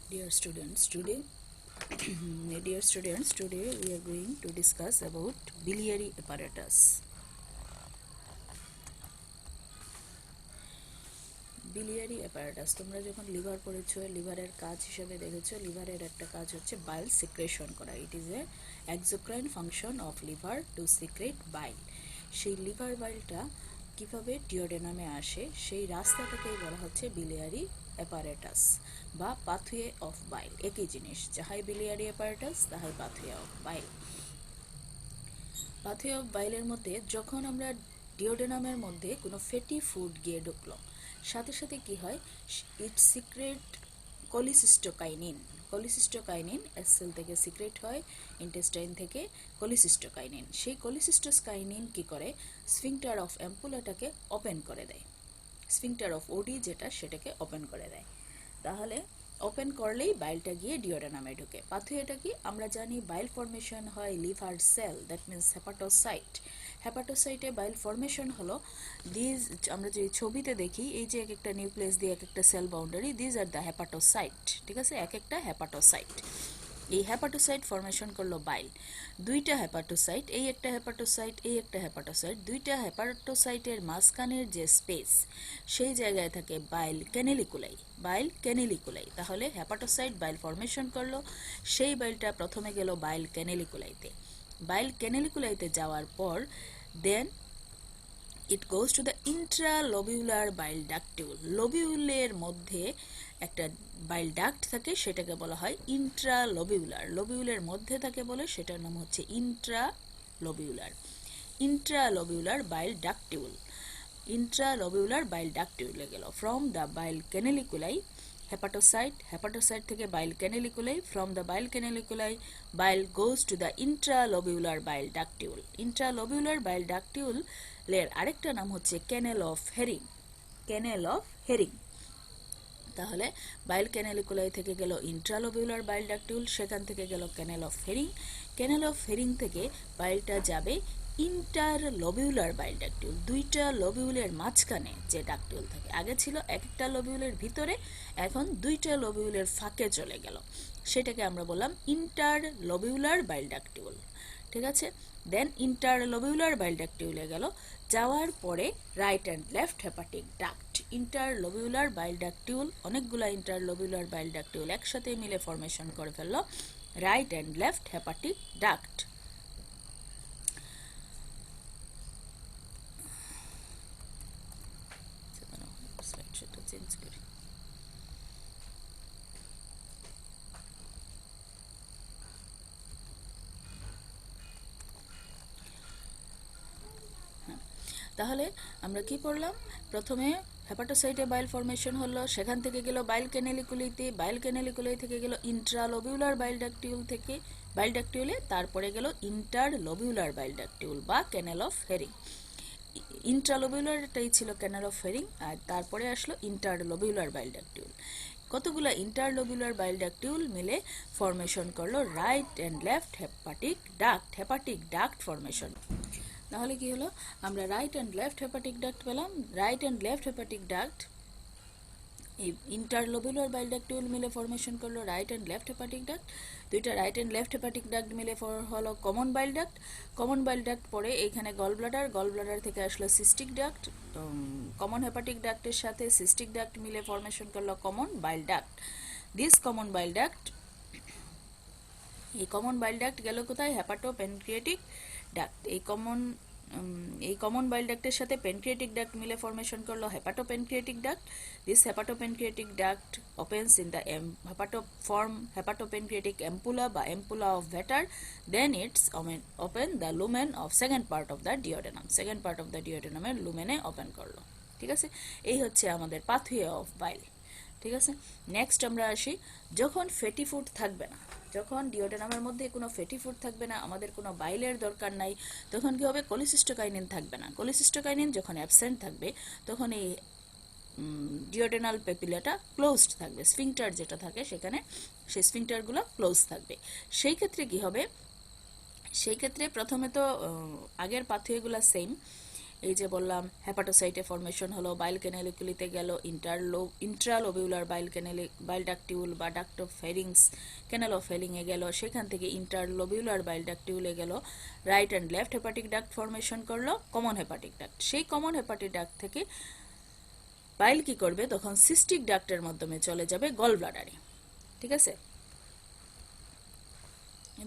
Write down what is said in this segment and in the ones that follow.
Dear students, today we are going to discuss about biliary apparatus. Biliary apparatus তোমরা যখন liver পড়েছো, লিভারের কাজ হিসেবে দেখেছো, লিভারের একটা কাজ হচ্ছে bile secretion করা. It is a exocrine function of liver to secrete bile. সেই লিভার বাইলটা কিভাবে ডিওডেনামে আসে সেই রাস্তাটাকেই বলা হচ্ছে biliary apparatus বা pathway of bile. একই জিনিস, যাহাই biliary apparatus তাহাই pathway of bile. Pathway of বাইলের মধ্যে যখন আমরা ডিওডেনামের মধ্যে কোনো ফ্যাটি ফুড গিয়ে ঢুকলো, সাথে সাথে কি হয়, ইট সিক্রেট কোলিসিস্টোকাইনিন. কোলিসিস্টোকাইনিন এসেল থেকে সিক্রেট হয়, ইন্টেস্টাইন থেকে কোলিসিস্টোকাইনিন. সেই কোলিসিস্টোকাইনিন কি করে, স্ফিংটার অফ অ্যাম্পুলাটাকে ওপেন করে দেয়. স্ফিংটার অফ ওডি যেটা, সেটাকে ওপেন করে দেয়. তাহলে ওপেন করলেই বাইলটা গিয়ে ডিওডেনামে ঢুকে. পাথওয়েটা কি আমরা জানি, বাইল ফর্মেশন হয় liver cell, that means hepatocyte. হেপাটোসাইটে বাইল ফর্মেশন হলো দিজ, আমরা যে ছবিতে দেখি এই যে এক একটা নিউক্লিয়াস দিয়ে এক একটা cell boundary, these are the hepatocyte. ঠিক আছে, এক একটা হেপাটোসাইট. এই হেপাটোসাইট ফর্মেশন করলো বাইল. দুইটা হেপাটোসাইট, এই একটা হেপাটোসাইট, এই একটা হেপাটোসাইট, দুইটা হেপাটোসাইটের মাঝখানের যে স্পেস, সেই জায়গায় থাকে বাইল ক্যানেলিকুলাই. বাইল ক্যানেলিকুলাই. তাহলে হেপাটোসাইট বাইল ফর্মেশন করলো, সেই বাইলটা প্রথমে গেল বাইল ক্যানেলিকুলাইতে. বাইল ক্যানেলিকুলাইতে যাওয়ার পর দেন it goes to the intralobular bile ductule. লোবিউলের মধ্যে একটা বাইল ডাক্ট থাকে, সেটাকে বলা হয় ইন্ট্রালোবিউলার. লোবিউলের মধ্যে থাকে বলে সেটার নাম হচ্ছে ইন্ট্রালোবিউলার. ইন্ট্রালোবিউলার বাইল ডাক্টিউল. ইন্ট্রালোবিউলার বাইল ডাক্টিউলে গেল. From the bile canaliculi hepatocyte, hepatocyte থেকে bile canaliculi, from the bile canaliculi bile goes to the intralobular bile ductule. Intralobular bile ductule লের আরেকটা নাম হচ্ছে canal of Hering. Canal of Hering. তাহলে bile ক্যানেলিকুলাই থেকে গেল ইন্ট্রালোবিউলার বাইল ডাক্টিউল, সেখান থেকে গেল canal of Hering. Canal of Hering থেকে বাইলটা যাবে ইন্টারলোবিউলার বাইল ডাক্টিউল. দুইটা লোবিউলের মাঝখানে যে ডাক্টিউল থাকে, আগে ছিল একটা লোবিউলের ভিতরে, এখন দুইটা লোবিউলের ফাঁকে চলে গেল, সেটাকে আমরা বললাম ইন্টারলোবিউলার বাইল ডাক্টিউল. ঠিক আছে, দেন ইন্টারলোবিউলার বাইল ডাক্টিউলে গেল. যাওয়ার পরে right and left hepatic duct. Interlobular bile ductule, অনেকগুলা ইন্টারলোবিউলার বাইল ডাক্টিউল একসাথে মিলে ফর্মেশন করে ফেললো right and left hepatic duct. Change করি. তাহলে আমরা কি পড়লাম, প্রথমে হেপাটোসাইটে বাইল ফর্মেশন হলো, সেখান থেকে গেল বাইল ক্যানেলিকুলাইতে, বাইল ক্যানেলিকুলাই থেকে গেল ইন্ট্রালোবিউলার বাইল ডাক্টিউল থেকে বাইল ডাক্টিউলে, তারপরে গেল ইন্টারলোবিউলার বাইল ডাক্টিউল বা ক্যানেল অফ হেরিং. ইন্ট্রালোবিউলারটাই ছিল ক্যানেল অফ হেরিং, আর তারপরে আসলো ইন্টারলোবিউলার বাইল ডাক্টিউল. কতগুলো ইন্টারলোবিউলার বাইল ডাক্টিউল মিলে ফর্মেশন করলো right and left hepatic duct. Hepatic duct formation. তাহলে কি হলো, আমরা right and left hepatic duct পেলাম. Right and left hepatic duct এই ইন্টারলোবিউলার বাইল ডাক্টিউল মিলে ফর্মেশন করলো right and left hepatic duct. দুইটা right and left hepatic duct মিলে হলো common bile duct. Common bile duct পরে এইখানে গল ব্লাডার, গল ব্লাডার থেকে আসলো সিস্টিক ডাক্ট. কমন হেপাটিক ডাক্টের সাথে সিস্টিক ডাক্ট মিলে ফর্মেশন করলো common bile duct. This common bile duct, এই কমন বাইল ডাক্ট গেল কোথায়, হেপাটো প্যানক্রিয়াটিক ডাক্ট. এই কমন বাইল ডাক্টের সাথে প্যানক্রিয়াটিক ডাক্ট মিলে ফর্মেশন করলো hepatopancreatic duct. This hepatopancreatic duct opens in the hepatopancreatic ampulla বা ampulla of Vater. Then it's open the lumen of second part of the duodenum. Second part of the ডিওডেনামের লুমেনে open করলো. ঠিক আছে, এই হচ্ছে আমাদের pathway of বাইল. ঠিক আছে, নেক্সট আমরা আসি, যখন ফ্যাটি ফুড থাকবে না, যখন ডিওডেনামের মধ্যে কোনো ফ্যাটি ফুড থাকবে না, আমাদের কোনো বাইলের দরকার নাই, তখন কি হবে, কোলিসিস্টোকাইনিন থাকবে না. কোলিসিস্টোকাইনিন যখন অ্যাবসেন্ট থাকবে, তখন এই ডিওডেনাল পেপিলাটা ক্লোজড থাকবে. স্ফিংটার যেটা থাকে সেখানে, সেই স্ফিংটারগুলো ক্লোজ থাকবে. সেই ক্ষেত্রে কি হবে, সেই ক্ষেত্রে প্রথমে তো আগের পাথওয়েগুলো সেম. এই যে বললাম হেপাটোসাইটে ফর্মেশন হলো, বাইল ক্যানালিকুলিতে গেল, ইন্ট্রালোবিউলার বাইল ডাকটিউল বা duct of Hering's canal of ফেরিংয়ে গেল, সেখান থেকে ইন্টারলোবিউলার বাইল ডাকটিউলে গেল, right and left hepatic duct formation করলো, কমন হেপাটিক ডাক্ট। সেই কমন হেপাটিক ডাক্ট থেকে বাইল কি করবে, তখন সিস্টিক ডাক্টের মাধ্যমে চলে যাবে গল ব্লাডারে। ঠিক আছে,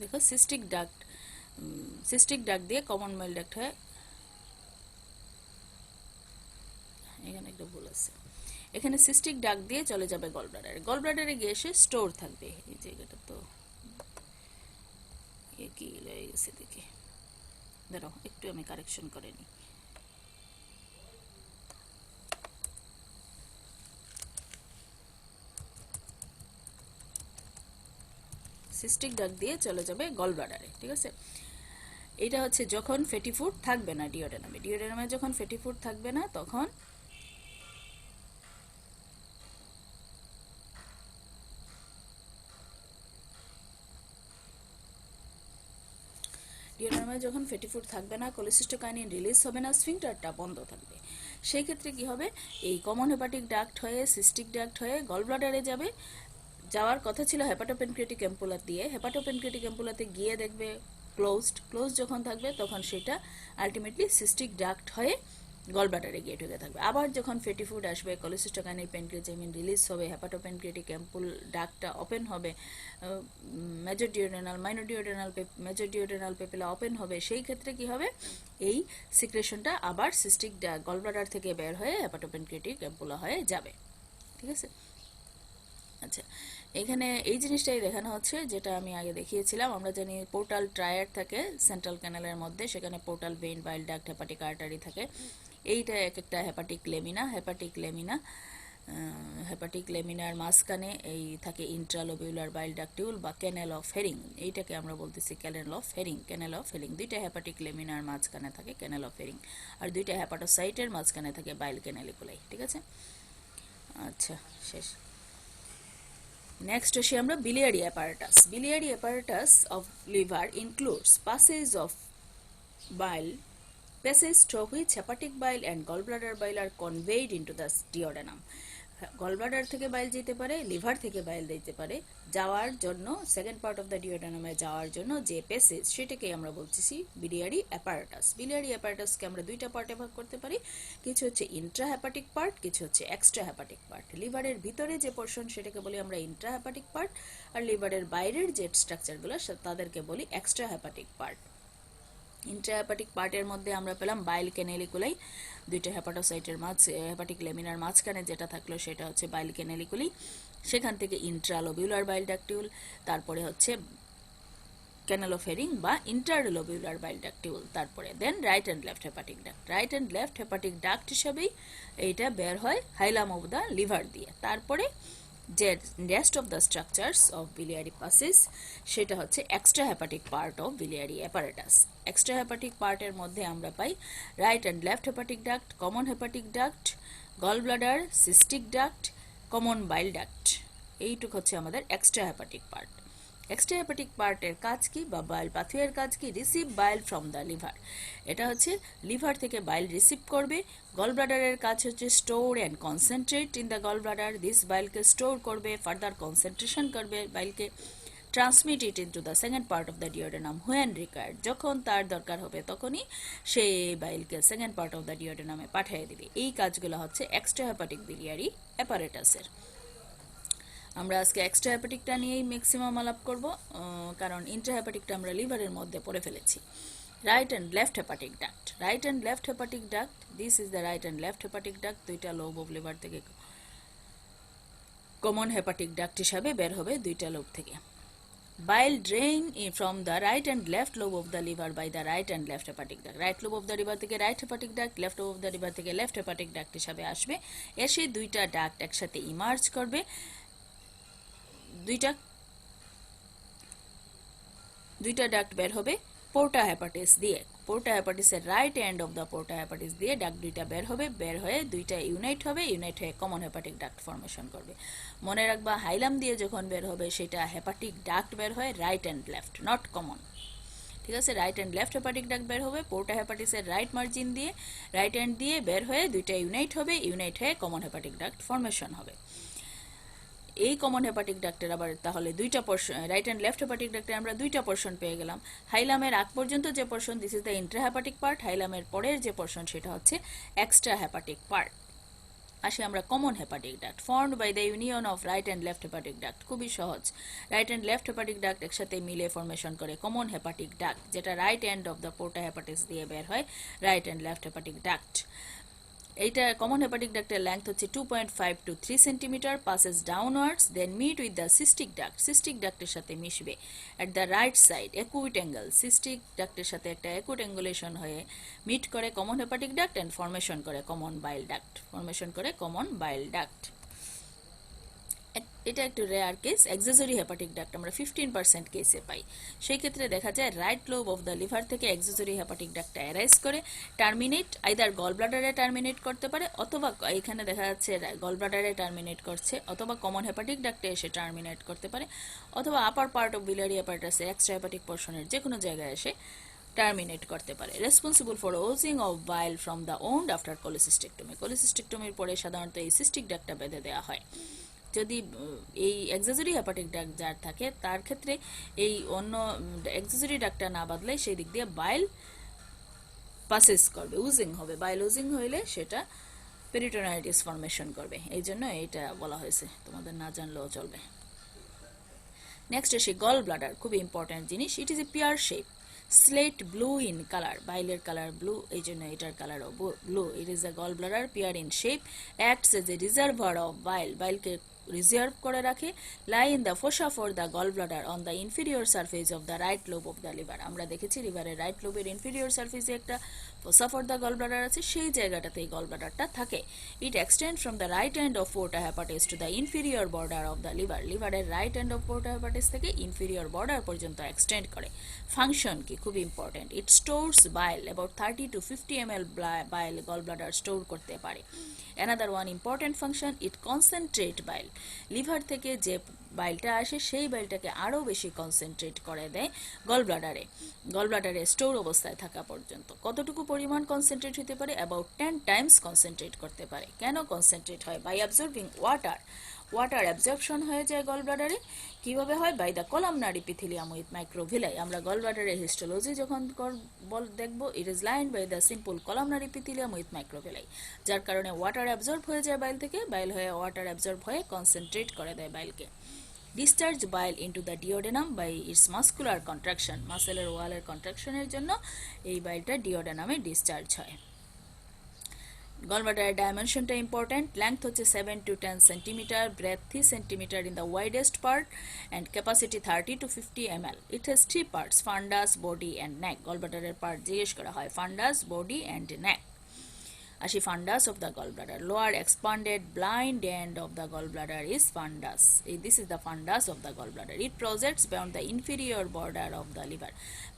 দেখো সিস্টিক ডাক্ট দিয়ে কমন বাইল ডাক্ট হয়, এখানে একটা ভুল আছে, এখানে সিস্টিক ডাক্ট দিয়ে চলে যাবে গল ব্লাডারে। গল ব্লাডারে গিয়ে এসে স্টোর থাকবে, এই জায়গাটা তো কি হয়ে গেছে দেখি, দাঁড়াও একটু আমি কারেকশন করে নিই। সিস্টিক ডাক্ট দিয়ে চলে যাবে গল ব্লাডারে। ঠিক আছে, এটা হচ্ছে যখন ফ্যাটি ফুড থাকবে না ডিওডেনামে যখন ফ্যাটি ফুড থাকবে না, তখন ডিওডেনামে যখন ফ্যাটি ফুড থাকবে না, কোলিসিস্টোকাইনিন রিলিজ হবে না, স্ফিংটারটা বন্ধ থাকবে। সেই ক্ষেত্রে কি হবে, এই কমন হেপাটিক ডাক্ট হয়ে সিস্টিক ডাক্ট হয়ে গল ব্লাডারে যাবে। যাওয়ার কথা ছিল হেপাটোপেনক্রিয়াটিক অ্যাম্পুলা দিয়ে, হেপাটোপেনক্রিয়াটিক অ্যাম্পুলাতে গিয়ে দেখবে ক্লোজ যখন থাকবে, তখন সেটা আলটিমেটলি সিস্টিক ডাক্ট হয়ে গল ব্লাডারে গিয়ে ঢুকে থাকবে। আবার যখন ফ্যাটি ফুড আসবে, কোলিসিস্টোকাইনিন প্যানক্রিয়াজাইমিন রিলিজ হবে, হেপাটোপেনক্রিয়াটিক অ্যাম্পুল ডাক্টটা ওপেন হবে, major duodenal minor duodenal major duodenal papilla open হবে। সেই ক্ষেত্রে কি হবে, এই সিক্রেশনটা আবার সিস্টিক গল ব্লাডার থেকে বের হয়ে হেপাটোপেনক্রিয়াটিক অ্যাম্পুলা হয়ে যাবে। ঠিক আছে, আচ্ছা এখানে এই জিনিসটাই দেখানো হচ্ছে যেটা আমি আগে দেখিয়েছিলাম। আমরা জানি পোর্টাল ট্রায়াড থাকে সেন্ট্রাল ক্যানেলের মধ্যে, সেখানে পোর্টাল ভেইন, বাইল ডাক্ট, হেপাটিক আর্টারি থাকে। এইটা এক একটা হেপাটিক লেমিনার মাঝখানে এই থাকে ইন্ট্রালোবিউলার বাইল ডাকটিউল বা ক্যানেল অফ হেরিং, এইটাকে আমরা বলতেছি ক্যানেল অফ হেরিং। দুইটা হেপাটিক লেমিনার মাঝখানে থাকে ক্যানেল অফ হেরিং, আর দুইটা হেপাটোসাইটের মাঝখানে থাকে বাইল ক্যানালিকুলাই। ঠিক আছে, আচ্ছা শেষ। নেক্সট আসি আমরা biliary apparatus. Biliary apparatus of liver includes passage through which hepatic bile and gallbladder bile are conveyed into the duodenum. Gallbladder থেকে বাইল যেতে পারে, লিভার থেকে বাইল দিতে পারে, যাওয়ার জন্য সেকেন্ড পার্ট অফ দ্য ডিওডেনামে যাওয়ার জন্য যে প্যাসেজ, সেটাকে আমরা বলতেছি বিলিয়ারি অ্যাপারেটাস। বিলিয়ারি অ্যাপারেটাসকে আমরা দুইটা পার্টে ভাগ করতে পারি, কিছু হচ্ছে ইন্ট্রা হেপাটিক পার্ট, কিছু হচ্ছে এক্সট্রা হেপাটিক পার্ট। লিভারের ভিতরে যে পোর্শন সেটাকে বলি আমরা ইন্ট্রা হেপাটিক পার্ট, আর লিভারের বাইরের যে স্ট্রাকচারগুলো তাদেরকে বলি এক্সট্রা হেপাটিক পার্ট। ইন্ট্রাহেপাটিক পার্টের মধ্যে আমরা পেলাম বাইল ক্যানালিকুলাই, দুইটা হেপাটোসাইটের হেপাটিক লেমিনার মাঝখানে যেটা থাকলো সেটা হচ্ছে বাইল ক্যানালিকুলি, সেখান থেকে ইন্ট্রালোবিউলার বাইল ডাকটিউল, তারপরে হচ্ছে ক্যানেল অফ হেরিং বা ইন্টারলোবিউলার বাইল ডাকটিউল, তারপরে then right and left hepatic duct. Right and left hepatic duct হিসাবেই এইটা বের হয় হাইলাম অফ দ্য লিভার দিয়ে। তারপরে যে rest of the structures of biliary passes সেটা হচ্ছে extrahepatic part of biliary apparatus। Extrahepatic পার্টের মধ্যে আমরা পাই right and left hepatic duct, common hepatic duct, gall bladder, cystic duct, common bile duct. এইটুকু হচ্ছে আমাদের extrahepatic part. Extrahepatic পার্টের কাজ কি বা বাইল পাথওয়ের কাজ কি, receive bile from the liver. এটা হচ্ছে লিভার থেকে বাইল রিসিভ করবে। গল ব্লাডারের কাজ হচ্ছে store and concentrate in the gall bladder, this বাইলকে স্টোর করবে, ফার্দার কনসেন্ট্রেশন করবে বাইলকে, transmit it into the second part of the duodenum when required, যখন তার দরকার হবে তখনই সে বাইলকে সেকেন্ড পার্ট অফ দ্য ডিওডেনামে পাঠিয়ে দিবে। এই কাজগুলো হচ্ছে এক্সট্রা হেপাটিক বিলিয়ারি অ্যাপারেটাসের। আমরা আজকে এক্সট্রা হেপাটিকটা নিয়েই ম্যাক্সিমাম আলাপ করব, কারণ ইন্ট্রা হেপাটিকটা আমরা লিভারের মধ্যে পড়ে ফেলেছি। Right and left hepatic duct, right and left hepatic duct, this is the right and left hepatic duct. দুইটা লোব অফ লিভার থেকে কমন হেপাটিক ডাক্ট হিসাবে বের হবে দুইটা লোব থেকে। Bile drain from the right and left lobe of the liver by the right and left hepatic duct. Right lobe of the liver থেকে right hepatic duct, left lobe of the liver থেকে left hepatic duct হিসাবে আসবে, এসে দুইটা duct একসাথে emerge করবে। দুইটা duct বের হবে পোর্টা হেপাটিস দিয়ে। পোর্টা হেপাটিসের right end of the porta hepatis দিয়ে ডাক্ট দুইটা বের হবে, বের হয়ে দুইটা ইউনাইট হবে, ইউনাইট হয়ে কমন হেপাটিক ডাক্ট ফর্মেশন করবে। মনে রাখবা হাইলাম দিয়ে যখন বের হবে সেটা হেপাটিক ডাক্ট বের হয় right and left, not common. ঠিক আছে, right and left hepatic duct বের হবে, পোর্টা হেপাটিসের রাইট মার্জিন দিয়ে রাইট এন্ড দিয়ে বের হয়ে দুইটা ইউনাইট হবে, ইউনাইট হয়ে কমন হেপাটিক ডাক্ট ফর্মেশন হবে। এই কমন হেপাটিক ডাক্টের আবার তাহলে দুইটা portion, right and left hepatic ডাক্টে আমরা দুইটা পোর্শন পেয়ে গেলাম। হাইলামের আগ পর্যন্ত যে portion, this is the intrahepatic part, হাইলামের পরের যে পোর্শন সেটা হচ্ছে এক্সট্রা হেপাটিক পার্ট। আসি আমরা common hepatic duct, formed by the union of right and left hepatic duct. খুবই সহজ, right and left hepatic duct একসাথে মিলে ফর্মেশন করে কমন হেপাটিক ডাক্ট, যেটা right end of the porta hepatis দিয়ে বের হয় right and left hepatic duct. এইটা কমন হেপাটিক ডাক্টের লেংথ হচ্ছে 2.5 to 3 centimetre, passes downwards, then meet with the cystic duct, cystic ডাক্টের সাথে মিশবে at the right side acute angle, cystic ডাক্টের সাথে একটা একুইট অ্যাঙ্গুলেশন হয়ে মিট করে common hepatic duct and formation করে কমন বাইল ডাক্ট, ফর্মেশন করে কমন বাইল ডাক্ট। এটা একটু rare case, accessory hepatic duct আমরা 15% কেসে পাই। সেই ক্ষেত্রে দেখা যায় right lobe of the liver থেকে এক্সেসরি হেপাটিক ডাক্টটা অ্যারাইজ করে টার্মিনেট আইদার গল ব্লাডারে টার্মিনেট করতে পারে, অথবা এখানে দেখা যাচ্ছে গল ব্লাডারে টার্মিনেট করছে, অথবা কমন হেপাটিক ডাক্টে এসে টার্মিনেট করতে পারে, অথবা upper part of biliary apparatus extrahepatic পোর্শনের যে কোনো জায়গায় এসে টার্মিনেট করতে পারে। Responsible for oozing of bile from the wound after cholecystectomy, কোলিসিস্টেক্টমির পরে সাধারণত এই সিস্টিক ডাক্টটা বেঁধে দেওয়া হয়। যদি এই এক্সেসরি হেপাটিক ডাক্ট যার থাকে তার ক্ষেত্রে এই অন্য এক্সেসরি ডাক্টটা না বাদলে সেই দিক দিয়ে বাইল পাসেস করবে, উজিং হবে, বাইল উজিং হইলে সেটা পেরিটোনাইটিস ফর্মেশন করবে, এই জন্য এইটা বলা হয়েছে, তোমাদের না জানলেও চলবে। নেক্সট আসি গল ব্লাডার, খুব ইম্পর্টেন্ট জিনিস। It is a pear shape, slate blue in colour, বাইলের কালার ব্লু, এই জন্য এটার কালারও blue. It is a gall bladder, pear in shape, acts as a reservoir of bile, বাইলকে রিজার্ভ করে রাখে। Lie in the fossa for the gall bladder on the inferior surface of the right lobe of the liver. আমরা দেখেছি লিভারের right লোবের inferior সারফেসে একটা fossa for the gall bladder আছে, সেই জায়গাটাতে এই গল ব্লাডারটা থাকে। It extend from the right end of porta hepatis to the inferior border of the liver, লিভারের right end of porta hepatis থেকে ইনফিরিয়র বর্ডার পর্যন্ত এক্সটেন্ড করে। ফাংশন কি, খুব important, it stores bile, about 30 to 50 ml bile gall bladder store করতে পারে। Another one important function, it concentrate bile, liver থেকে যে বাইলটা আসে সেই বাইলটাকে আরও বেশি কনসেন্ট্রেট করে দেয় গল ব্লাডারে স্টোর অবস্থায় থাকা পর্যন্ত। কতটুকু পরিমাণ কনসেন্ট্রেট হতে পারে? অ্যাবাউট 10 times কনসেন্ট্রেট করতে পারে। কেন কনসেন্ট্রেট হয়? By absorbing water, water absorption হয়ে যায় গল ব্লাডারে। কিভাবে হয়? By the columnar epithelium with microvilli. আমরা গল ব্লাডারের হিস্টোলজি যখন দেখব, it is lined by the simple columnar epithelium with microvilli, যার কারণে ওয়াটার অ্যাবজর্ব হয়ে যায় বাইল থেকে, বাইল হয়ে ওয়াটার অ্যাবজর্ব হয়ে কনসেন্ট্রেট করে দেয় বাইলকে। Discharge bile into the duodenum by its muscular contraction, মাসেলের ওয়ালের কন্ট্রাকশনের জন্য এই বাইলটা ডিওডেনামে ডিসচার্জ হয়। গলব্লাডারের ডাইমেনশনটা ইম্পর্টেন্ট, লেংথ হচ্ছে 7 to 10 centimetre, breadth 3 centimetre in the widest part and capacity 30 to 50 ml। It has 3 parts, fundus, body and neck. গলব্লাডারের part জিজ্ঞেস করা হয়, ফান্ডাস, বডি অ্যান্ড নেক। আসি fundus of the gallbladder, lower expanded blind end of the gallbladder is fundus. This is the fundus of the gallbladder. It projects beyond the inferior border of the liver.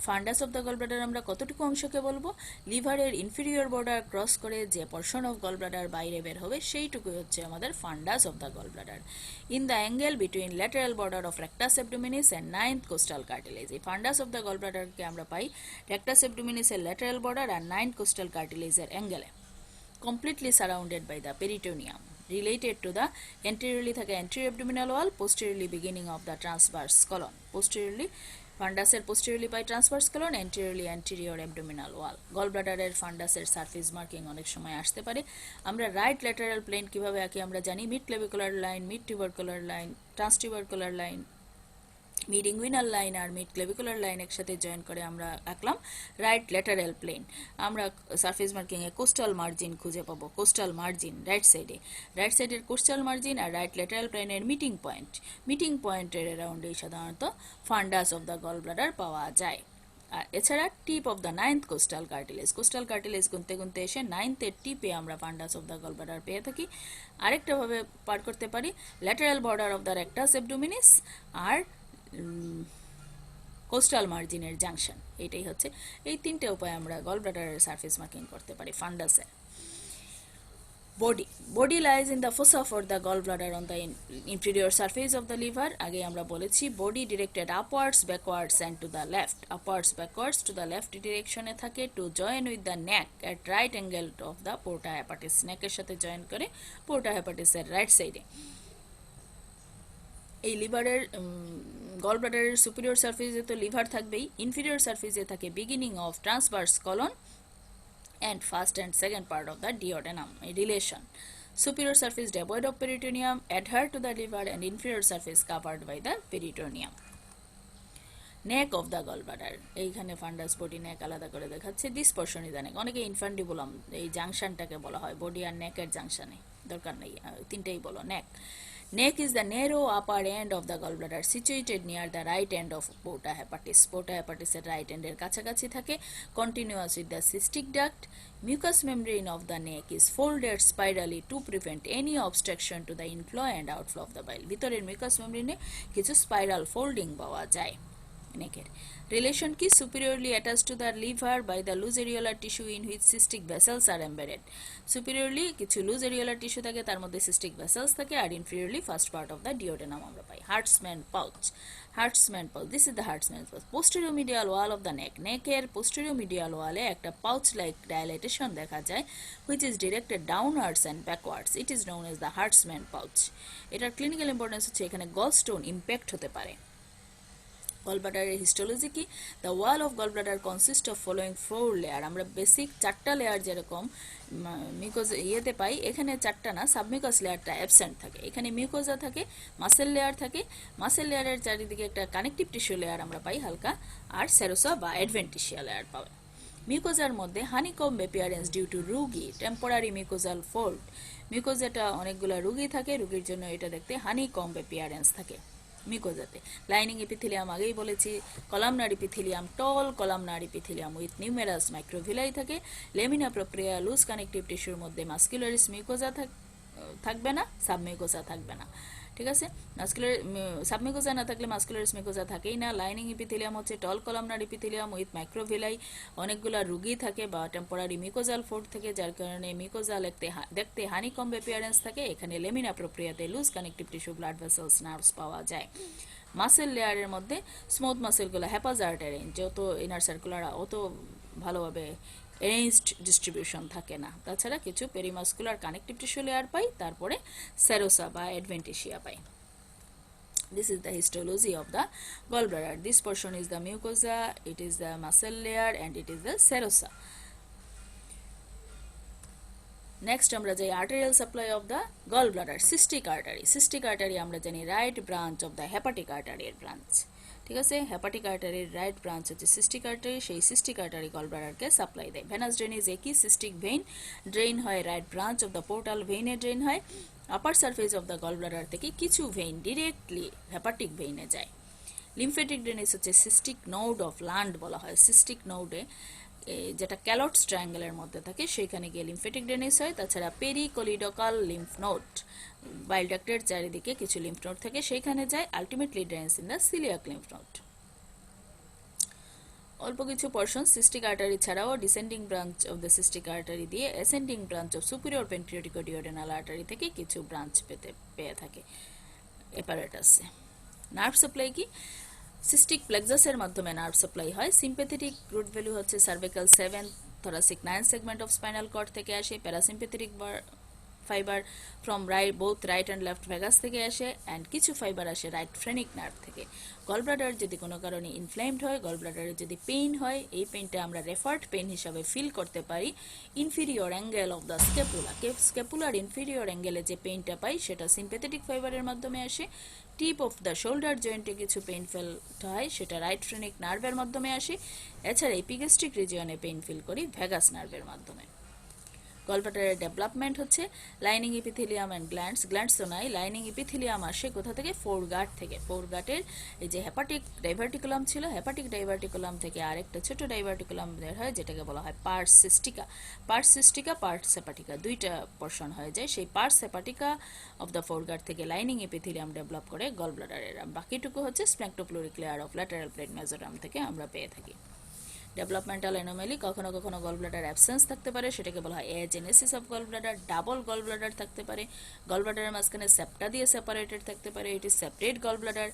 ফান্ডাস of the gallbladder আমরা কতটুকু অংশকে বলবো? লিভারের inferior border cross করে যে portion of gallbladder বাইরে বের হবে সেইটুকুই হচ্ছে আমাদের ফান্ডাস of the gallbladder. In the angle between lateral border of rectus abdominis and 9th costal cartilage. এই ফান্ডাস অফ দ্য গলব্লাডারকে আমরা পাই রেক্টাস অ্যাবডোমিনিসের ল্যাটারাল বর্ডার আর 9th কোস্টাল কার্টিলেজের অ্যাঙ্গেলে। completely surrounded by the peritoneum, related to the anteriorly থাকে anterior abdominal wall, posteriorly beginning of the transverse colon, posteriorly ফান্ডাসের posteriorly by transverse colon, anteriorly anterior abdominal wall। গলব্লাডারের ফান্ডাসের surface marking অনেক সময় আসতে পারে। আমরা রাইট ল্যাটারাল প্লেন কিভাবে আঁকি আমরা জানি, midclavicular line, midtubercular line, transtubercular line, midinguinal line আর মিড ক্লেভিকুলার লাইন একসাথে জয়েন করে আমরা আঁকলাম রাইট ল্যাটারাল প্লেন। আমরা সারফেস মার্কিংয়ে কোস্টাল মার্জিন খুঁজে পাবো, কোস্টাল মার্জিন রাইট সাইডের কোস্টাল মার্জিন আর রাইট ল্যাটারাল প্লেনের মিটিং পয়েন্টের অ্যারাউন্ডেই সাধারণত fundus of the gall bladder পাওয়া যায়। আর এছাড়া tip of the 9th costal cartilage গুনতে গুনতে এসে 9th এর টিপে আমরা ফান্ডাস অফ দ্য গল ব্লাডার পেয়ে থাকি। আরেকটা ভাবে পার করতে পারি, lateral border of the rectus abdominis আর কোস্টাল মার্জিনের জাংশন। এটাই হচ্ছে, এই তিনটে উপায়ে আমরা গল ব্লাডারের সারফেস মার্কিং করতে পারি ফান্ডাসে। body lies in the fossa for the gallbladder on the inferior surface of the liver. আগে আমরা বলেছি body directed upwards, backwards and to the left. Upwards, backwards to the left direction এ থাকে to join with the neck at right angle of the porta hepatis. neck এর সাথে join করে porta hepatis এর right সাইডে। এই লিভারের গলব্লাডারের superior সারফেসে তো লিভার থাকবেই, ইনফিরিয়র সারফেসে থাকে beginning of transverse colon and first and second part of the duodenum relation. Superior surface devoid of peritoneum, adhere to the liver, and inferior surface covered by the peritoneum. neck of the gallbladder, এইখানে ফান্ডাস body নেক আলাদা করে দেখাচ্ছে। This portion is নেক, অনেকে infundibulum এই জাংশনটাকে বলা হয় body আর নেকের জাংশনে, দরকার নেই, তিনটেই বলো। নেক Neck is the narrow upper end of the gallbladder situated near the right end of porta hepatis. Porta hepatis এর right end এর কাছাকাছি থাকে, continuous with the cystic duct. Mucous membrane of the neck is folded spirally to prevent any obstruction to the inflow and outflow of the bile. ভিতরের mucous membrane কিছু spiral folding পাওয়া যায় নেকের। Relation কি? superiorly attached to the liver by the loose areolar tissue in which cystic vessels are embedded. superiorly কিছু loose areolar tissue থাকে, তার মধ্যে cystic vessels থাকে, আর inferiorly first part of the duodenum আমরা পাই। Hartmann pouch, this is the Hartmann pouch. posterior medial wall of the neck, নেকের posterior medial wall এ একটা pouch like dilatation দেখা যায় which is directed downwards and backwards. it is known as the Hartmann pouch. এটার clinical importance হচ্ছে এখানে gallstone impact হতে পারে। গলব্লাডারের histology কি? The wall of gallbladder consist of following 4 layer. আমরা বেসিক 4টা লেয়ার যেরকম মিউকোজ ইয়েতে পাই, এখানে 4টা না, সাবমিউকাস লেয়ারটা অ্যাবসেন্ট থাকে। এখানে মিউকোজা থাকে, মাসেল লেয়ার থাকে, মাসেল লেয়ারের চারিদিকে একটা কানেকটিভ টিস্যু লেয়ার আমরা পাই হালকা, আর সেরোসা বা অ্যাডভেন্টিশিয়া লেয়ার পাই। মিউকোজার মধ্যে হানিকম্ব অ্যাপিয়ারেন্স ডিউ টু রুগী, টেম্পোরারি মিউকোজাল ফোল্ড। মিউকোজাটা অনেকগুলো রুগী থাকে, রুগীর জন্য এটা দেখতে হানিকম্ব অ্যাপিয়ারেন্স থাকে মিউকোজাতে। লাইনিং এপিথেলিয়াম আগেই বলেছি, columnar epithelium tall columnar epithelium with numerous microvilli থাকে। লেমিনা প্রোপ্রিয়া লুজ কানেকটিভ টিস্যুর মধ্যে মাস্কুলারিস মিউকোজা থাকবে না, সাবমিউকোজা থাকবে না, ঠিক আছে। সাবমিউকোজা না থাকলে মাস্কুলারিস মিউকোজা থাকেই না। লাইনিং এপিথেলিয়াম হচ্ছে টল কলামনার এপিথেলিয়াম উইথ মাইক্রোভিলাই, অনেকগুলো রুগী থাকে বা টেম্পোরারি মিউকোজাল ফোর্ড থাকে, যার কারণে মিউকোজা দেখতে হানিকম্ব অ্যাপিয়ারেন্স থাকে। এখানে লেমিনা প্রক্রিয়াতে loose connective tissue, blood vessels, nerves পাওয়া যায়। মাসেল লেয়ারের মধ্যে স্মুথ মাসেলগুলো হ্যাপাজার্ট অ্যারেঞ্জ, যত ইনার সার্কুলার অত ভালোভাবে অ্যারেঞ্জড ডিস্ট্রিবিউশন থাকে না। তাছাড়া কিছু পেরিমাস্কুলার কানেকটিভ টিস্যু লেয়ার পাই, তারপরে সেরোসা বা অ্যাডভেন্টিশিয়া পাই। This is the histology of the gallbladder. This portion is the mucosa, it is the muscle layer and it is the serosa. Next আমরা যাই arterial supply of the gallbladder, cystic artery. Cystic artery আমরা জানি right branch of the hepatic artery এর branch, ঠিক আছে। Hepatic আর্টারির right branch হচ্ছে cystic artery, সেই সিস্টিক আর্টারি গলব্লাডারকে সাপ্লাই দেয়। ভেনাস ড্রেনেজ একই, সিস্টিক ভেইন ড্রেন হয় right branch of the portal ভেইনে ড্রেন হয়। Upper surface of the gallbladder থেকে কিছু ভেইন ডিরেক্টলি হেপাটিক ভেইনে যায়। লিমফেটিক ড্রেনেজ হচ্ছে সিস্টিক নোড অফ লান্ড বলা হয়। সিস্টিক নোডে যেটা ক্যালটস ট্রায়াঙ্গেলের মধ্যে থাকে সেইখানে গিয়ে লিমফেটিক ড্রেনেজ হয়। তাছাড়া পেরিকলিডোকাল লিম্ফ নোড, বাইল ডাক্টের চারিদিকে কিছু লিম্ফ নোড থাকে, সেইখানে যায়, ultimately drains in the coeliac lymph node. অল্প কিছু পোর্শন সিস্টিক আর্টারি ছাড়াও descending branch of the cystic artery দিয়ে ascending branch of superior pancreaticoduodenal artery থেকে কিছু ব্রাঞ্চ পেয়ে থাকে অ্যাপারেটাসে। নার্ভ সাপ্লাই কি? সিস্টিক প্লেক্সাসের মাধ্যমে নার্ভ সাপ্লাই হয়। সিম্প্যাথেটিক রুট ভ্যালু হচ্ছে cervical 7, thoracic 9 segment of spinal cord থেকে আসে। Parasympathetic fibre from both right and left vagus থেকে আসে, অ্যান্ড কিছু ফাইবার আসে রাইট ফ্রেনিক নার্ভ থেকে। গলব্লাডার যদি কোনো কারণে ইনফ্লেমড হয়, গলব্লাডারে যদি পেইন হয়, এই পেইনটা আমরা রেফার্ড পেইন হিসাবে ফিল করতে পারি inferior angle of the scapula. Scapular inferior অ্যাঙ্গেলে যে পেইনটা পাই সেটা সিম্প্যাথেটিক ফাইবারের মাধ্যমে আসে। টিপ অফ দ্য শোল্ডার জয়েন্টে কিছু পেইন ফিল হয়, সেটা রাইট ফ্রেনিক নার্ভের মাধ্যমে আসে। এছাড়া এপিগ্যাস্ট্রিক রিজিয়নে পেইন ফিল করি ভেগাস নার্ভের মাধ্যমে। গলব্লাডারের ডেভেলপমেন্ট হচ্ছে লাইনিং এপিথেলিয়াম অ্যান্ড গ্ল্যান্ডস তো নাই, লাইনিং এপিথেলিয়াম আসে কোথা থেকে? ফোরগাট থেকে। ফোরগাটের এই যে হেপাটিক ডাইভার্টিকুলাম ছিল, হেপাটিক ডাইভার্টিকুলাম থেকে আরেকটা ছোট ডাইভার্টিকুলাম বের হয় যেটাকে বলা হয় পার্স সিস্টিকা। পার্স সিস্টিকা, পার্স হেপাটিকা, দুইটা পোর্শন হয়ে যায়। সেই পার্স হেপাটিকা অফ দ্য ফোরগাট থেকে লাইনিং এপিথেলিয়াম ডেভেলপ করে গলব্লাডারের। বাকিটুকু হচ্ছে স্প্ল্যাঙ্কটোফ্লোরিক লেয়ার অফ ল্যাটারাল প্লেট মেজোরাম থেকে আমরা পেয়ে থাকি। ডেভেলপমেন্টাল অ্যানোমালি, কখনো কখনো গল ব্লাডার অ্যাবসেন্স থাকতে পারে, সেটাকে বলা হয় agenesis of gall bladder. Double gall bladder থাকতে পারে, গল ব্লাডারের মাঝখানে সেপ্টা দিয়ে সেপারেটেড থাকতে পারে, এটি সেপারেট গল ব্লাডার।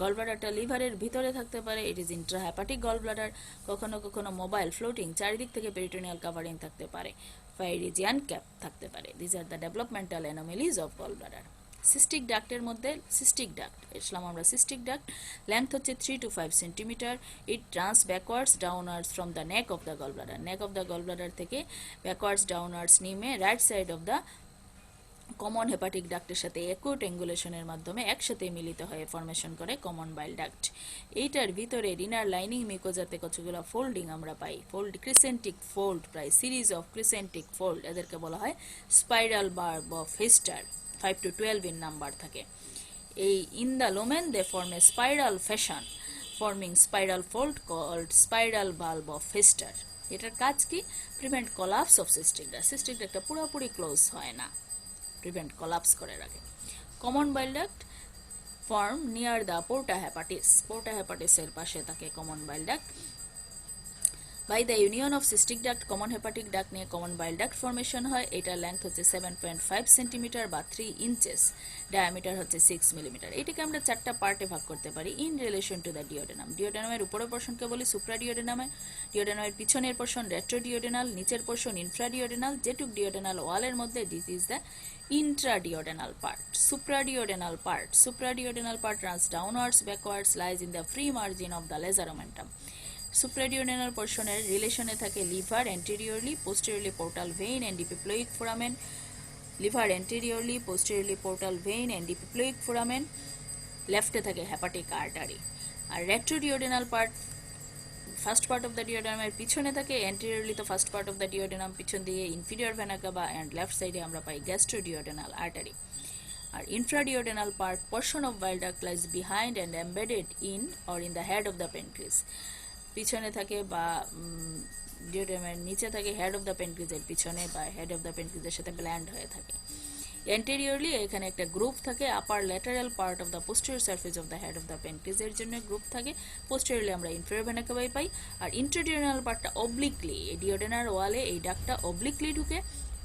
গল ব্লাডারটা লিভারের ভিতরে থাকতে পারে, it is intrahepatic gall bladder. কখনো কখনো মোবাইল ফ্লোটিং, চারিদিক থেকে পেরিটোনিয়াল কাভারিং থাকতে পারে, ফাইরিজিয়ান ক্যাপ থাকতে পারে। These are the developmental anomalies of gall bladder. Cystic ডাক্টের মধ্যে সিস্টিক ডাক্ট এসলাম আমরা। সিস্টিক ডাক্ট লেন্থ হচ্ছে 3 to 5 centimetre. It runs backwards downwards from the neck of the gall bladder. Neck of the gall bladder থেকে backwards downwards নেমে right side of the common hepatic ডাক্টের সাথে acute অ্যাঙ্গুলেশনের মাধ্যমে একসাথে মিলিত হয়ে ফরমেশন করে কমন বাইল ডাক্ট। এইটার ভিতরে ইনার লাইনিং মিউকোজাতে কতগুলো ফোল্ডিং আমরা পাই, ফোল্ড ক্রিসেন্টিক ফোল্ড, প্রায় সিরিজ অফ ক্রিসেন্টিক ফোল্ড, এদেরকে বলা হয় স্পাইরাল বার্ব of Heister. 5 to 12 in number থাকে। এই in the lumen they form a spiral fashion forming spiral fold called spiral বাল্ব অফ হিস্টার। এটার কাজ কি? Prevent collapse of cystic duct. সিস্টিক ডাক্টটা পুরোপুরি ক্লোজ হয় না, প্রিভেন্ট কলাপস করে রাখে। Common bile duct form near the porta hepatis. পোর্টা হেপাটিসের পাশে থাকে common bile duct. By the union of cystic duct common hepatic duct নিয়ে কমন বাইল ডাক্ট ফর্মেশন হয়। এটার লেন্থ হচ্ছে 7.5 সেন্টিমিটার বা 3 ইঞ্চেস, ডায়ামিটার হচ্ছে 6 মিলিমিটার। এটাকে আমরা 4টা পার্টে ভাগ করতে পারি in relation to the duodenum. ডিওডেনামের উপরের পোর্শনকে বলি সুপ্রাডিওডেনাম, ডিওডেনামের পিছনের পোর্শন রেট্রোডিওডেনাল, নিচের পোর্শন ইনফ্রাডিওডেনাল। যেটুক ডিওডেনাল ওয়ালের মধ্যে this is the intraduodenal part. Supraduodenal part runs downwards, backwards, lies in the free margin of the lesser omentum. Supraduodenal portionের রিলেশনে থাকে liver anteriorly, posteriorly portal vein and epiploic foramen. Liver anteriorly, posteriorly portal vein and epiploic foramen. লেফটে থাকে hepatic artery. আর retroduodenal part first part of the ডিওডেনামের পিছনে থাকে, anteriorly তো first part of the duodenum, পিছন দিয়ে inferior vena cava and left সাইডে আমরা পাই গ্যাস্ট্রোডিওডেনাল আর্টারি। আর infraduodenal part portion of bile duct lies behind and embedded in or in the head of the pancreas. পিছনে থাকে বা ডিওডেনামের নিচে থাকে হেড অফ দ্য পেনক্রিজের পিছনে বা হেড অফ দ্য পেনক্রিজের সাথে ব্ল্যান্ড হয়ে থাকে। অ্যান্টেরিয়রলি এখানে একটা গ্রুপ থাকে, upper lateral part of the posterior surface of the head of the পেনক্রিজের জন্য গ্রুপ থাকে। পোস্টেরিয়রলি আমরা ইনফেরিয়র ভেনা কাভায় পাই। আর ইন্ট্রাডিওডেনাল পার্টটা অবলিকলি, এই ডিওডেনার ওয়ালে এই ডাক্টটা অবলিকলি ঢুকে।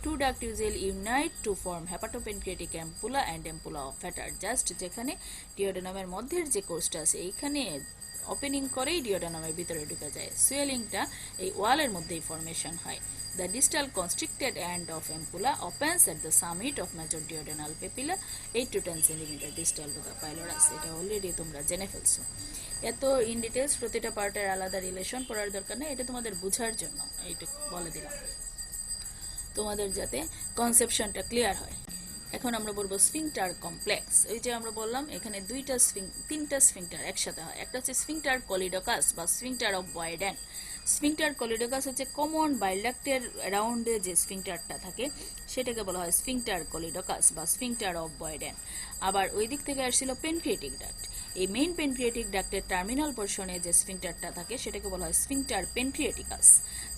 Two duct usually unite to form hepatopancreatic ampulla and ampulla of Vater. Just যেখানে ডিওডেনামের মধ্যের যে কোর্সটা আছে এইখানে ওপেনিং করেই ডিওডেনামের ভিতরে ঢুকে যায়। সুয়েলিংটা এই ওয়ালের মধ্যেই ফর্মেশন হয়। The distal constricted end of ampulla opens at the summit of major duodenal papilla 8 to 10 cm distal to the pylorus. এটা অলরেডি তোমরা জেনে ফেলছো। এত ইন ডিটেলস প্রতিটা পার্টের আলাদা রিলেশন পড়ার দরকার নেই, এটা তোমাদের বোঝার জন্য এইটুকু বলে দিলাম, তোমাদের যাতে কনসেপশনটা ক্লিয়ার হয়। এখন আমরা বলবো স্ফিংটার কমপ্লেক্স। ওই যে আমরা বললাম এখানে তিনটা স্ফিংটার একসাথে হয়। একটা হচ্ছে স্ফিংটার কলিডোকাস বা স্ফিংটার অফ বয়েডেন। স্ফিংটার কলিডোকাস হচ্ছে কমন বাইল ডাক্টের অ্যারাউন্ডে যে স্ফিংটারটা থাকে সেটাকে বলা হয় স্ফিংটার কলিডোকাস বা স্ফিংটার অফ বয়েডেন। আবার ওই দিক থেকে আসছিল পেনক্রিয়েটিক ডাক্ট। এই মেইন পেনক্রিয়েটিক ডাক্টের টার্মিনাল পোর্শনে যে স্ফিংটারটা থাকে সেটাকে বলা হয় স্ফিংটার পেনক্রিয়েটিকাস।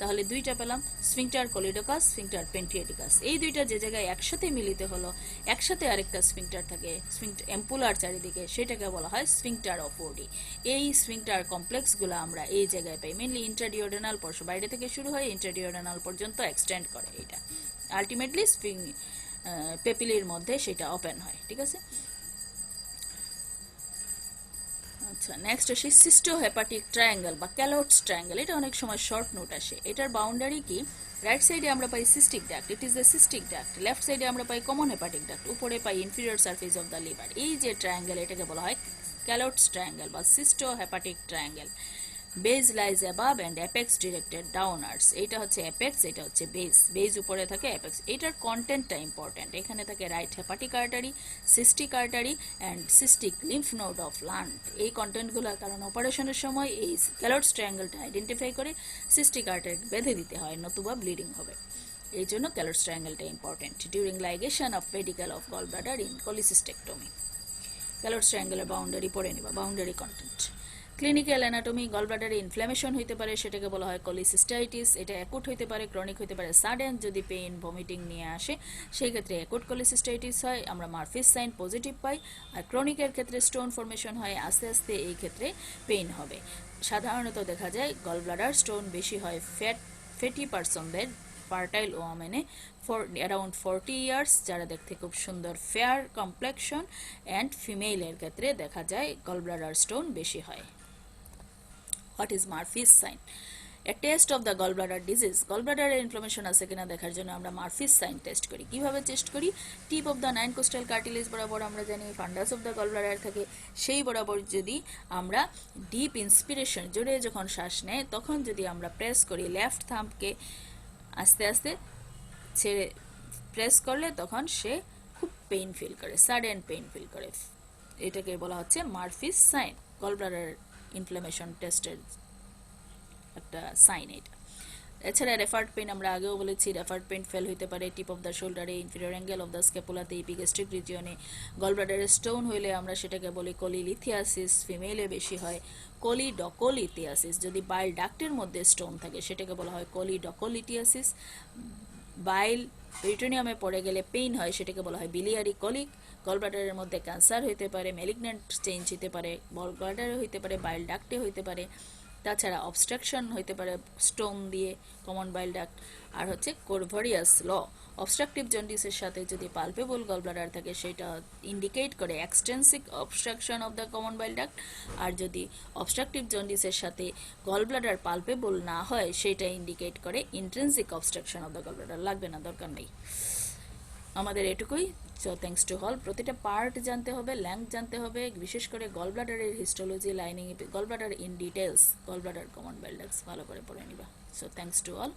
তাহলে দুইটা পেলাম, স্ফিংটার কলিডোকাস, স্ফিংটার পেনক্রিয়েটিকাস। এই দুইটা যে জায়গায় একসাথে মিলিত হলো, একসাথে আরেকটা স্ফিংটার থাকে এম্পুলার চারিদিকে, সেটাকে বলা হয় স্ফিংটার অফ ওডি। এই স্ফিংটার কমপ্লেক্সগুলো আমরা এই জায়গায় পাই। মেইনলি ইন্ট্রাডিওডেনাল পোর্শন, বাইরে থেকে শুরু হয় ইন্ট্রাডিওডেনাল পর্যন্ত এক্সটেন্ড করে। এটা আলটিমেটলি পেপিলির মধ্যে সেটা ওপেন হয়। ঠিক আছে, আচ্ছা নেক্সট আসি সিস্টোহেপাটিক ট্রায়াঙ্গেল বা ক্যালোটস ট্রায়াঙ্গেল। এটা অনেক সময় শর্ট নোট আসে। এটার বাউন্ডারি কি? রাইট সাইডে আমরা পাই cystic duct, it is the cystic duct. Left সাইডে আমরা পাই কমন হেপাটিক ডাক্ট, উপরে পাই inferior surface of the liver. এই যে ট্রায়াঙ্গেল এটাকে বলা হয় ক্যালোটস ট্রায়াঙ্গেল বা cystohepatic triangle. Base lies above and apex directed downwards. এইটা হচ্ছে অ্যাপেক্স, এটা হচ্ছে বেজ। বেজ উপরে থাকে, অ্যাপেক্স। এটার কন্টেন্টটা ইম্পর্টেন্ট। এখানে থাকে right hepatic artery, cystic artery and cystic lymph node of Lund. এই কন্টেন্টগুলো কারণ অপারেশনের সময় এই ক্যালোটস ট্রায়াঙ্গেলটা আইডেন্টিফাই করে সিস্টিক আর্টারি বেঁধে দিতে হয়, নতুবা ব্লিডিং হবে। এই জন্য ক্যালোটস ট্রায়াঙ্গেলটা important during ligation of pedicle of gall bladder in cholecystectomy. Calot's ট্রায়াঙ্গেলের বাউন্ডারি পড়ে নিবা, বাউন্ডারি কন্টেন্ট। ক্লিনিক্যাল অ্যানাটমি, গলব্লাডারে ইনফ্ল্যামেশন হইতে পারে, সেটাকে বলা হয় কোলিসিস্টাইটিস। এটা অ্যাকুট হইতে পারে, ক্রনিক হইতে পারে। সাডেন যদি পেইন ভমিটিং নিয়ে আসে সেই ক্ষেত্রে অ্যাকুট কোলিসিস্টাইটিস হয়, আমরা মারফিস সাইন পজিটিভ পাই। আর ক্রনিকের ক্ষেত্রে স্টোন ফর্মেশন হয়, আস্তে আস্তে এই ক্ষেত্রে পেইন হবে। সাধারণত দেখা যায় গলব্লাডার স্টোন বেশি হয় ফ্যাটি পার্সনদের, ফার্টাইল ওয়ামেনে অ্যারাউন্ড 40 ইয়ার্স, যারা দেখতে খুব সুন্দর ফেয়ার কমপ্লেকশন, অ্যান্ড ফিমেলের ক্ষেত্রে দেখা যায় গলব্লাডার স্টোন বেশি হয়। What is Murphy's sign? A test of the gallbladder disease. গলব্লাডারের ইনফ্লামেশন আছে কিনা দেখার জন্য আমরা মারফিস সাইন টেস্ট করি। কিভাবে টেস্ট করি? টিপ অফ দ্য 9 কোস্টাল কার্টিলেজ বরাবর আমরা জানি ফান্ডাস অফ দ্য গলব্লাডার থাকে, সেই বরাবর যদি আমরা ডিপ ইন্সপিরেশন, জোরে যখন শ্বাস নেয় তখন যদি আমরা প্রেস করি, লেফট থাম্বকে আস্তে আস্তে ছেড়ে প্রেস করলে তখন সে খুব পেইন ফিল করে, সাডেন পেইন ফিল করে। এটাকে বলা হচ্ছে মারফিস সাইন, গলব্লাডার ইনফ্লামেশন টেস্টের একটা সাইন এটা। এছাড়া রেফার্ড পেইন আমরা আগেও বলেছি, রেফার্ড পেইন ফেল হইতে পারে টিপ অফ দ্য শোল্ডারে, ইনফিরিয়র অ্যাঙ্গেল অফ দ্য স্ক্যাপুলাতে, ইপিগ্যাস্ট্রিক রিজিয়নে। গলব্লাডারে স্টোন হইলে আমরা সেটাকে বলি কোলিলিথিয়াসিস, ফিমেলে বেশি হয়। কোলিডকোলিথিয়াসিস, যদি বাইল ডাক্টের মধ্যে স্টোন থাকে সেটাকে বলা হয় কোলিডকোলিথিয়াসিস। বাইল পেরিটোনিয়ামে পড়ে গেলে পেইন হয়, সেটাকে বলা হয় বিলিয়ারি কলিক। গলব্লাডারের মধ্যে ক্যান্সার হইতে পারে, ম্যালিগন্যান্ট চেঞ্জ হইতে পারে, গলব্লাডারে হইতে পারে, বাইল ডাক্টে হইতে পারে। তাছাড়া অবস্ট্রাকশন হইতে পারে স্টোন দিয়ে, কমন বাইল ডাক্ট। আর হচ্ছে কোরভারিয়াস ল, অবস্ট্রাকটিভ জন্ডিসের সাথে যদি পালপেবল গলব্লাডার থাকে সেটা ইন্ডিকেট করে extensive obstruction of the common bile duct. আর যদি অবস্ট্রাকটিভ জন্ডিসের সাথে গলব্লাডার পালপেবল না হয় সেটা ইন্ডিকেট করে intrinsic obstruction of the gallbladder. লাগবে না, দরকার নেই, আমাদের এটুকুই। So thanks to all. প্রতিটা পার্ট জানতে হবে, ল্যাংথ জানতে হবে, বিশেষ করে গলব্লাডারের histology, lining, gallbladder in details, gallbladder common bile ducts ভালো করে পড়ে নিবা। So thanks to all.